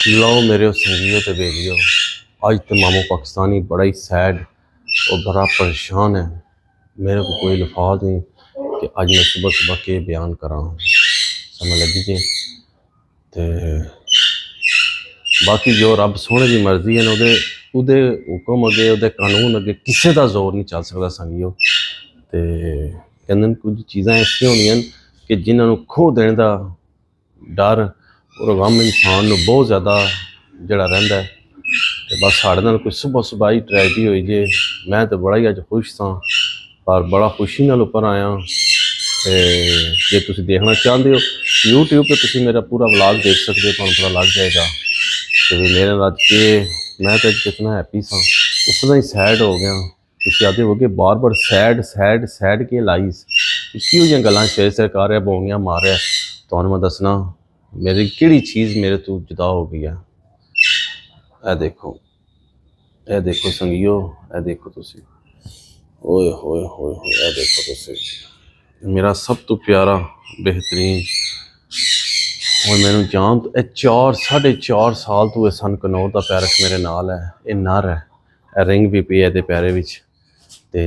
लो मेरे संगियों ते बेलियो, आज तो मामू पाकिस्तानी बड़ा ही सैड और बड़ा परेशान है। मेरे को कोई लफाज नहीं कि आज मैं सुबह सुबह के बयान करा समझ लगी जी। ते बाकी जो रब सोने की मर्जी है ना उहदे हुक्म अगे उहदे कानून अगे किसी का जोर नहीं चल सकता संगियो। ते कहंदे कुछ चीज़ां ऐसियां होंदियां कि जिन्होंने खो देने का डर और गम इंसान को बहुत ज़्यादा जड़ा रहिंदा है। ते बस साढ़े नाल कोई सुबह सुबह ही ट्रैजेडी हुई जे। मैं तो बड़ा ही अज खुश था पर बड़ा खुशी नाल उपर आया। ते जे तुसीं देखना चाहते हो यूट्यूब पर तुसीं मेरा पूरा व्लॉग देख सकते हो, तुहानूं पता लग जाएगा कि मेरे नाल अज के मैं तो कितना हैप्पी सा उतना ही सैड हो गया। तुसीं आखदे हो कि बार बार सैड सैड सैड के लाइस किहो जिहियां गल्लां शेर शेर कर रहा बोंगियां मार रहा। तुहानूं मैं दसना मेरी किहड़ी चीज़ मेरे तो जुदा हो गई है। ए देखो संगियो, ए देखो तुसीं, ओए होए होए होए, ए देखो तुसीं मेरा सब तो प्यारा बेहतरीन और मैनू जान तो 4.5 साल तो ये सन कनौर का पैरख मेरे नाल है। ये नर है, रिंग भी पई है पैरे विच ते